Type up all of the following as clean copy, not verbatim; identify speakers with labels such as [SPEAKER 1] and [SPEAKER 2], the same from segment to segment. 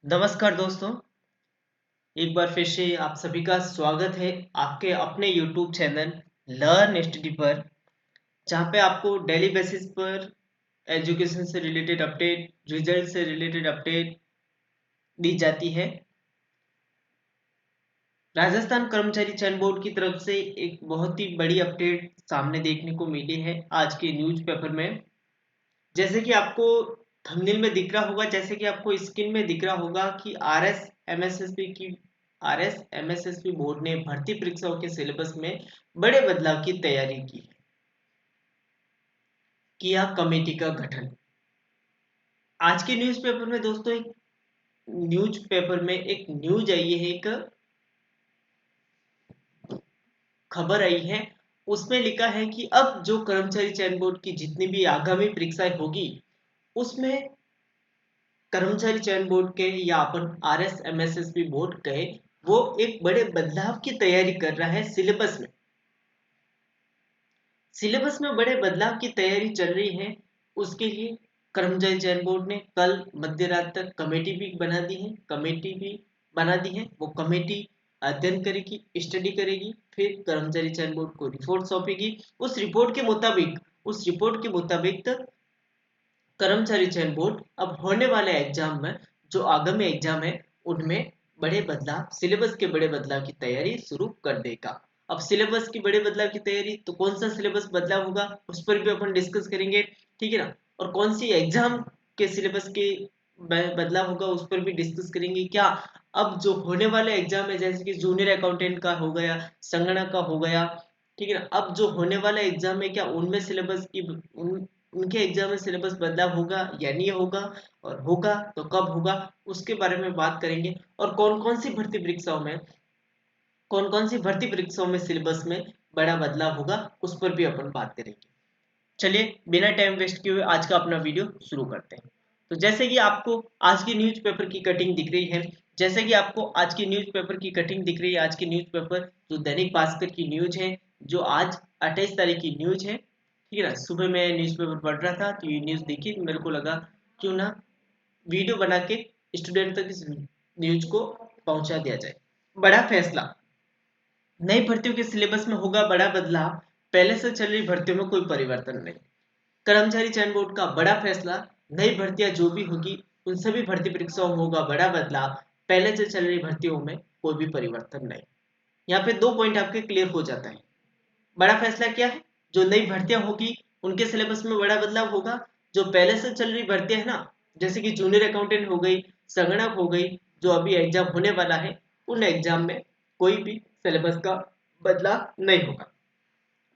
[SPEAKER 1] नमस्कार दोस्तों। एक बार फिर से आप सभी का स्वागत है आपके अपने YouTube चैनल लर्न स्टडी पर, जहाँ पे आपको डेली बेसिस पर एजुकेशन से रिलेटेड अपडेट, रिजल्ट से रिलेटेड अपडेट दी जाती है। राजस्थान कर्मचारी चयन बोर्ड की तरफ से एक बहुत ही बड़ी अपडेट सामने देखने को मिली है आज के न्यूज़पेपर में। जैसे कि आपको थंबनेल में दिख रहा होगा, जैसे कि आपको स्क्रीन में दिख रहा होगा कि R S M S S P board ने भर्ती परीक्षाओं के सिलेबस में बड़े बदलाव की तैयारी की है। किया कमेटी का गठन। आज के न्यूज़पेपर में दोस्तों एक न्यूज़पेपर में एक न्यूज आई है, एक खबर आई है। उसमें लिखा है कि अब जो कर्मचारी चयन बोर्ड की जितनी भी आगामी परीक्षाएं होगी, उसमें कर्मचारी चयन बोर्ड के या अपन R S M S S P board कहे, वो एक बड़े बदलाव की तैयारी कर रहा है। सिलेबस में बड़े बदलाव की तैयारी चल रही है। उसके लिए कर्मचारी चयन बोर्ड ने कल मध्य रात तक कमेटी भी बना दी है। वो कमेटी अध्ययन करेगी, स्टडी करेगी, फिर कर्मचारी चयन बोर्ड को रिपोर्ट सौंपेगी। उस रिपोर्ट के मुताबिक कर्मचारी चयन बोर्ड अब होने वाले एग्जाम में, जो आगामी एग्जाम है, उनमें सिलेबस के बड़े बदलाव की तैयारी शुरू कर देगा। अब सिलेबस की बड़े बदलाव की तैयारी, तो कौन सा सिलेबस बदलाव होगा उस पर भी अपन डिस्कस करेंगे, ठीक है ना। और कौन सी एग्जाम के सिलेबस के बदलाव होगा उस पर भी डिस्कस करेंगे। क्या अब जो होने वाले एग्जाम है, जैसे कि जूनियर अकाउंटेंट का हो गया, संगणक का हो गया, ठीक है ना, अब जो होने वाला एग्जाम है, क्या उनमें उनके एग्जाम में सिलेबस बदलाव होगा या नहीं होगा, और होगा तो कब होगा, उसके बारे में बात करेंगे। और कौन कौन सी भर्ती परीक्षाओं में सिलेबस में बड़ा बदलाव होगा, उस पर भी अपन बात करेंगे। चलिए बिना टाइम वेस्ट किए हुए आज का अपना वीडियो शुरू करते हैं। तो जैसे कि आपको आज की न्यूज़पेपर की कटिंग दिख रही है, जैसे कि आपको आज की न्यूज़पेपर की कटिंग दिख रही है, आज की न्यूज़पेपर जो दैनिक भास्कर की न्यूज है, जो आज 28 तारीख की न्यूज है, ठीक है ना। सुबह मैं न्यूज़पेपर पढ़ रहा था तो ये न्यूज़ देखी, मेरे को लगा क्यों ना वीडियो बना के स्टूडेंट तक इस न्यूज को पहुंचा दिया जाए। बड़ा फैसला, नई भर्तियों के सिलेबस में होगा बड़ा बदलाव, पहले से चल रही भर्तियों में कोई परिवर्तन नहीं। कर्मचारी चयन बोर्ड का बड़ा फैसला, नई भर्तियां जो भी होगी उन सभी भर्ती परीक्षाओं में होगा बड़ा बदलाव, पहले से चल रही भर्तियों में कोई भी परिवर्तन नहीं। यहाँ पे दो पॉइंट आपके क्लियर हो जाता है। बड़ा फैसला क्या है? जो नई भर्तियां होगी उनके सिलेबस में बड़ा बदलाव होगा। जो पहले से चल रही भर्तियां है ना, जैसे कि जूनियर अकाउंटेंट हो गई, संगणक हो गई, जो अभी एग्जाम होने वाला है, उन एग्जाम में कोई भी सिलेबस का बदलाव नहीं होगा।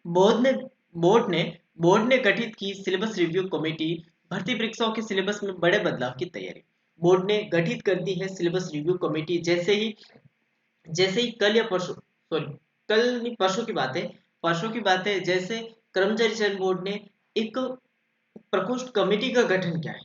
[SPEAKER 1] बोर्ड ने बोर्ड ने बोर्ड ने गठित की सिलेबस रिव्यू कमेटी, भर्ती परीक्षाओं के सिलेबस में बड़े बदलाव की तैयारी। बोर्ड ने गठित कर दी है सिलेबस रिव्यू कमेटी, जैसे ही कल या परसों, सॉरी कल नहीं परसों की बात है, जैसे कर्मचारी चयन बोर्ड ने एक प्रकोष्ठ कमेटी का गठन किया है।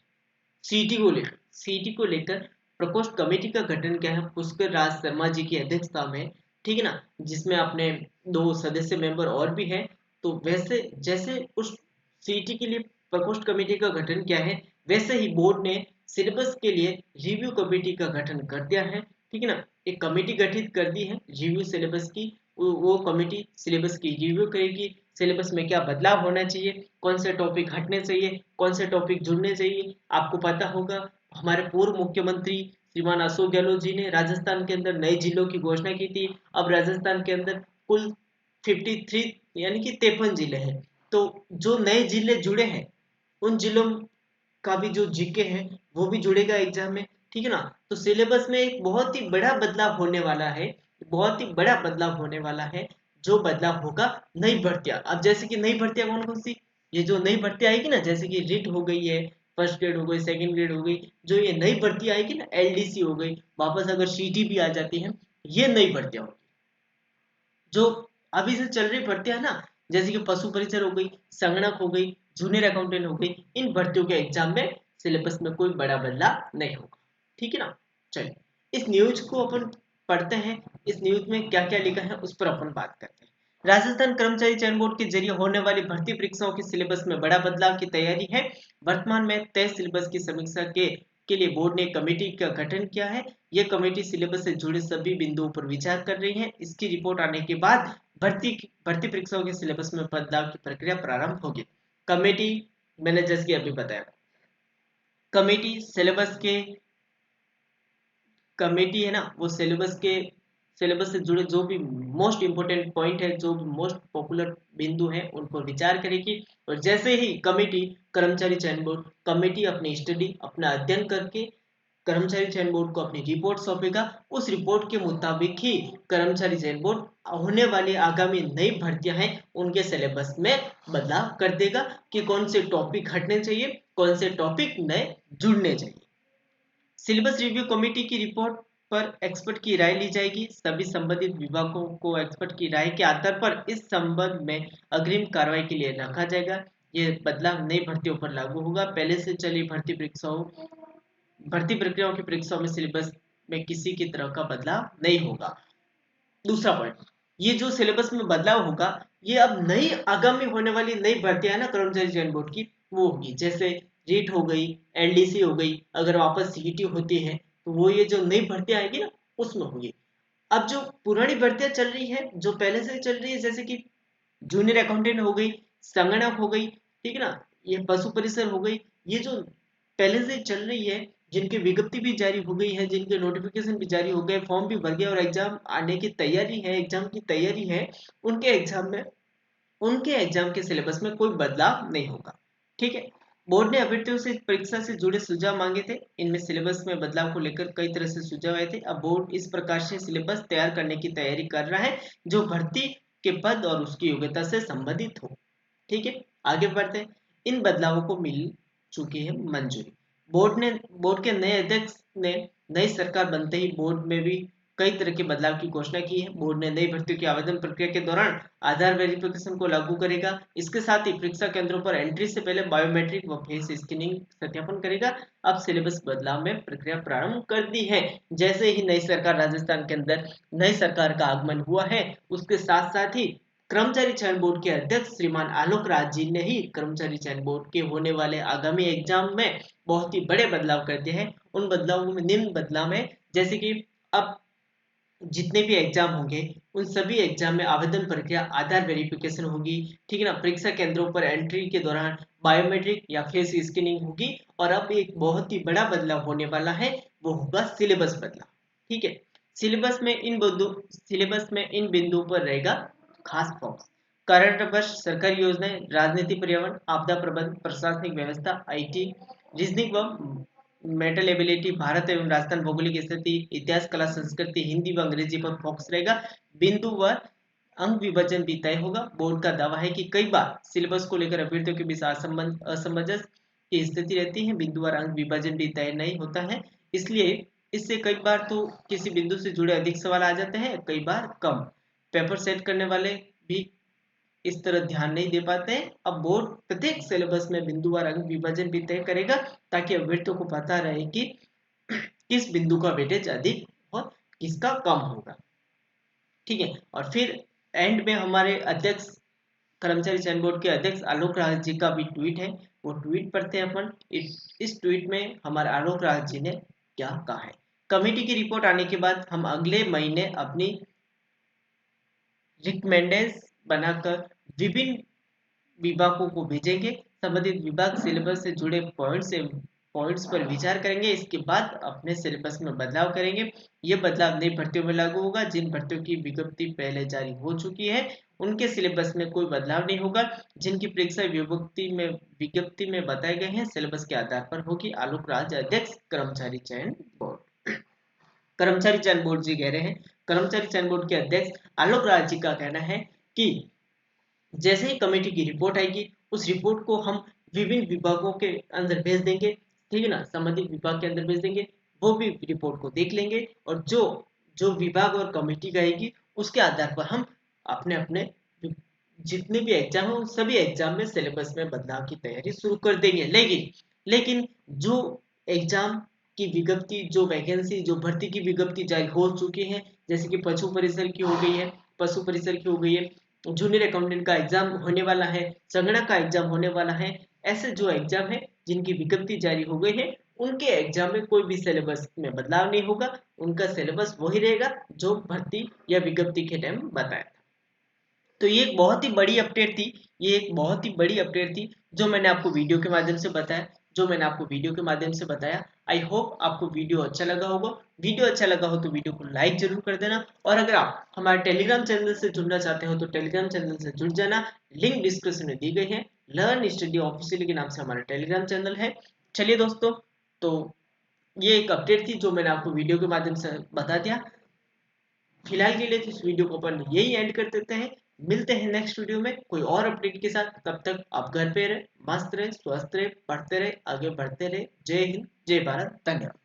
[SPEAKER 1] सीटी को लेकर प्रकोष्ठ कमेटी का गठन किया है पुष्कर राज शर्मा जी की अध्यक्षता में, ठीक है ना, जिसमें अपने दो सदस्य मेंबर और भी हैं। तो वैसे जैसे उस सीटी के लिए प्रकोष्ठ कमेटी का गठन किया है, वैसे ही बोर्ड ने सिलेबस के लिए रिव्यू कमेटी का गठन कर दिया है, ठीक है ना। एक कमेटी गठित कर दी है रिव्यू सिलेबस की। वो कमेटी सिलेबस की रिव्यू करेगी, सिलेबस में क्या बदलाव होना चाहिए, कौन से टॉपिक हटने चाहिए, कौन से टॉपिक जुड़ने चाहिए। आपको पता होगा हमारे पूर्व मुख्यमंत्री श्रीमान अशोक गहलोत जी ने राजस्थान के अंदर नए जिलों की घोषणा की थी। अब राजस्थान के अंदर कुल 53 यानी कि 53 जिले हैं। तो जो नए जिले जुड़े हैं, उन जिलों का भी जो जीके है वो भी जुड़ेगा एग्जाम में, ठीक है ना। तो सिलेबस में एक बहुत ही बड़ा बदलाव होने वाला है, बहुत ही बड़ा बदलाव होने वाला है। जो बदलाव होगा, नई भर्तियां, अब जैसे कि नई भर्तियां कौन कौन सी, ये जो नई भर्ती आएगी ना, जैसे कि रिट हो गई है, फर्स्ट ग्रेड हो गई, सेकंड ग्रेड हो गई, जो ये नई भर्ती आएगी ना, एलडीसी हो गई, वापस अगर सीटी भी आ जाती है, ये नई भर्तियां होगी। जो अभी से चल रही भर्तियां है ना, जैसे कि पशु परिचर हो गई, संगणक हो गई, जूनियर अकाउंटेंट हो गई, इन भर्तियों के एग्जाम में सिलेबस में कोई बड़ा बदलाव नहीं होगा, ठीक है ना। चलिए इस न्यूज को अपन पढ़ते हैं, इस न्यूज में क्या क्या लिखा है उस पर अपन बात करते हैं। राजस्थान कर्मचारी चयन बोर्ड के जरिए होने वाली भर्ती परीक्षाओं के सिलेबस में बड़ा बदलाव की तैयारी है। वर्तमान में तय सिलेबस की समीक्षा के के लिए बोर्ड ने कमेटी का गठन किया है। यह कमेटी सिलेबस से जुड़े सभी बिंदुओं पर विचार कर रही है। इसकी रिपोर्ट आने के बाद भर्ती परीक्षाओं के सिलेबस में बदलाव की प्रक्रिया प्रारंभ होगी। कमेटी, मैंने जैसे कि अभी बताया, कमेटी सिलेबस के कमेटी है ना, वो सिलेबस से जुड़े जो भी मोस्ट इंपोर्टेंट पॉइंट है, जो भी मोस्ट पॉपुलर बिंदु है, उन पर विचार करेगी। और जैसे ही कमेटी कर्मचारी चयन बोर्ड कमेटी अपनी स्टडी अपना अध्ययन करके कर्मचारी चयन बोर्ड को अपनी रिपोर्ट सौंपेगा। उस रिपोर्ट के मुताबिक ही कर्मचारी चयन बोर्ड होने वाली आगामी नई भर्तियां हैं उनके सिलेबस में बदलाव कर देगा कि कौन से टॉपिक हटने चाहिए, कौन से टॉपिक नए जुड़ने चाहिए। सिलेबस रिव्यू कमेटी की रिपोर्ट पर एक्सपर्ट की राय ली जाएगी। सभी संबंधित विभागों को एक्सपर्ट की राय के आधार पर इस संबंध में अग्रिम कार्रवाई के लिए रखा जाएगा। यह बदलाव नई भर्तियों पर लागू होगा। पहले से चली भर्ती प्रक्रियाओं की परीक्षाओं में सिलेबस में किसी की तरह का बदलाव नहीं होगा। दूसरा पॉइंट, ये जो सिलेबस में बदलाव होगा, ये अब नई आगामी होने वाली नई भर्तियां है ना कर्मचारी चयन बोर्ड की, वो होगी। जैसे रीट हो गई, एलडीसी हो गई, अगर वापस सीईटी होती है तो वो ये जो नई भर्तियां आएगी ना उसमें होगी। अब जो पुरानी भर्तियां चल रही है, जो पहले से चल रही है, जैसे कि जूनियर अकाउंटेंट हो गई, संगणक हो गई, ठीक है ना, ये पशु परिसर हो गई, ये जो पहले से चल रही है, जिनकी विज्ञप्ति भी जारी हो गई है, जिनके नोटिफिकेशन भी जारी हो गए, फॉर्म भी भर गए और एग्जाम आने की तैयारी है, एग्जाम की तैयारी है, उनके एग्जाम के सिलेबस में कोई बदलाव नहीं होगा। ठीक है। बोर्ड ने अभ्यर्थियों से परीक्षा से जुड़े सुझाव मांगे थे। इनमें सिलेबस में बदलाव को लेकर कई तरह से सुझाव आए थे। अब बोर्ड इस प्रकार से सिलेबस तैयार करने की तैयारी कर रहा है जो भर्ती के पद और उसकी योग्यता से संबंधित हो। ठीक है, आगे बढ़ते हैं। इन बदलावों को मिल चुकी है मंजूरी। बोर्ड के नए अध्यक्ष ने नई सरकार बनते ही बोर्ड में भी कई तरह के बदलाव की घोषणा की है। बोर्ड ने नई भर्तियों की आवेदन प्रक्रिया के दौरान आधार वेरिफिकेशन को लागू करेगा। इसके साथ ही परीक्षा केंद्रों पर एंट्री से पहले बायोमेट्रिक व फेस स्कैनिंग सत्यापन करेगा। अब सिलेबस बदलाव में प्रक्रिया प्रारंभ कर दी है। जैसे ही नई सरकार राजस्थान के अंदर नई सरकार का आगमन हुआ है, उसके साथ साथ ही कर्मचारी चयन बोर्ड के अध्यक्ष श्रीमान आलोक राज जी ने ही कर्मचारी चयन बोर्ड के होने वाले आगामी एग्जाम में बहुत ही बड़े बदलाव कर दिए हैं। उन बदलावों में निम्न बदलाव है, जैसे कि अब जितने भी एग्जाम होंगे उन सभी एग्जाम में आवेदन प्रक्रिया आधार वेरिफिकेशन होगी। ठीक है ना, परीक्षा केंद्रों पर एंट्री के दौरान बायोमेट्रिक या फेस स्कैनिंग होगी। और अब एक बहुत ही बड़ा बदलाव होने वाला है, वो होगा सिलेबस बदलाव। ठीक है, सिलेबस में इन बिंदुओं पर रहेगा खास फोकस। करंट अफेयर्स, सरकारी योजनाएं, राजनीति, पर्यावरण, आपदा प्रबंधन, प्रशासनिक व्यवस्था, आईटी, रीजनिंग व मेंटल एबिलिटी, भारत एवं राजस्थान भौगोलिक स्थिति, इतिहास, कला, संस्कृति, हिंदी व अंग्रेजी पर फोकस रहेगा। बिंदु व अंक विभाजन भी तय होगा। बोर्ड का दावा है कि कई बार सिलेबस को लेकर अभ्यर्थियों के बीच असमंजस की स्थिति रहती है। बिंदुवार अंक विभाजन भी तय नहीं होता है, इसलिए इससे कई बार तो किसी बिंदु से जुड़े अधिक सवाल आ जाते हैं, कई बार कम। पेपर सेट करने वाले भी इस तरह ध्यान नहीं दे पाते हैं। अब बोर्ड प्रत्येक सिलेबस में बिंदुवार अंक विभाजन भी तय करेगा ताकि अभ्यर्थियों को पता रहे कि किस बिंदु का वेटेज अधिक और किसका कम होगा। ठीक है, और फिर एंड में हमारे अध्यक्ष कर्मचारी चयन बोर्ड के अध्यक्ष आलोक राज जी का भी ट्वीट है, वो ट्वीट पढ़ते हैं अपन। इस ट्वीट में हमारे आलोक राज जी ने क्या कहा है। कमेटी की रिपोर्ट आने के बाद हम अगले महीने अपनी रिकमेंडेंस बनाकर विभिन्न विभागों को भेजेंगे। संबंधित विभाग सिलेबस से जुड़े पॉइंट्स पर विचार करेंगे। इसके बाद अपने सिलेबस में बदलाव करेंगे। ये बदलाव नई भर्तियों में लागू होगा। जिन भर्तियों की विज्ञप्ति पहले जारी हो चुकी है उनके सिलेबस में कोई बदलाव नहीं होगा। जिनकी परीक्षा विज्ञप्ति में बताए गए हैं सिलेबस के आधार पर होगी। आलोक राज, अध्यक्ष कर्मचारी चयन बोर्ड। कर्मचारी चयन बोर्ड जी कह रहे हैं, कर्मचारी चयन बोर्ड के अध्यक्ष आलोक राज जी का कहना है कि जैसे ही कमेटी की रिपोर्ट आएगी उस रिपोर्ट को हम विभिन्न विभागों के अंदर भेज देंगे। ठीक है ना, संबंधित विभाग के अंदर भेज देंगे, वो भी रिपोर्ट को देख लेंगे और जो जो विभाग और कमेटी का आएगी उसके आधार पर हम अपने अपने जितने भी एग्जाम है उन सभी एग्जाम में सिलेबस में बदलाव की तैयारी शुरू कर देंगे। लेकिन जो एग्जाम की विज्ञप्ति, जो वैकेंसी, जो भर्ती की विज्ञप्ति जारी हो चुकी है, जैसे कि पशु परिसर की हो गई है, जूनियर अकाउंटेंट का एग्जाम होने वाला है, संगणक का एग्जाम होने वाला है, ऐसे जो एग्जाम है जिनकी विज्ञप्ति जारी हो गई है उनके एग्जाम में कोई भी सिलेबस में बदलाव नहीं होगा, उनका सिलेबस वही रहेगा जो भर्ती या विज्ञप्ति के टाइम बताया था। तो ये एक बहुत ही बड़ी अपडेट थी, ये एक बहुत ही बड़ी अपडेट थी जो मैंने आपको वीडियो के माध्यम से बताया, जो मैंने आपको वीडियो के माध्यम से बताया। आई होप आपको वीडियो अच्छा लगा होगा। वीडियो अच्छा लगा हो तो वीडियो को लाइक जरूर कर देना, और अगर आप हमारे टेलीग्राम चैनल से जुड़ना चाहते हो तो टेलीग्राम चैनल से जुड़ जाना, लिंक डिस्क्रिप्शन में दी गई है। लर्न स्टडी ऑफिशियल के नाम से हमारा टेलीग्राम चैनल है। चलिए दोस्तों, तो ये एक अपडेट थी जो मैंने आपको वीडियो के माध्यम से बता दिया। फिलहाल के लिए तो इस वीडियो को अपन यही एंड कर देते हैं। मिलते हैं नेक्स्ट वीडियो में कोई और अपडेट के साथ। तब तक आप घर पे रहे, मस्त रहे, स्वस्थ रहे, पढ़ते रहे, आगे बढ़ते रहे। जय हिंद, जय भारत, धन्यवाद।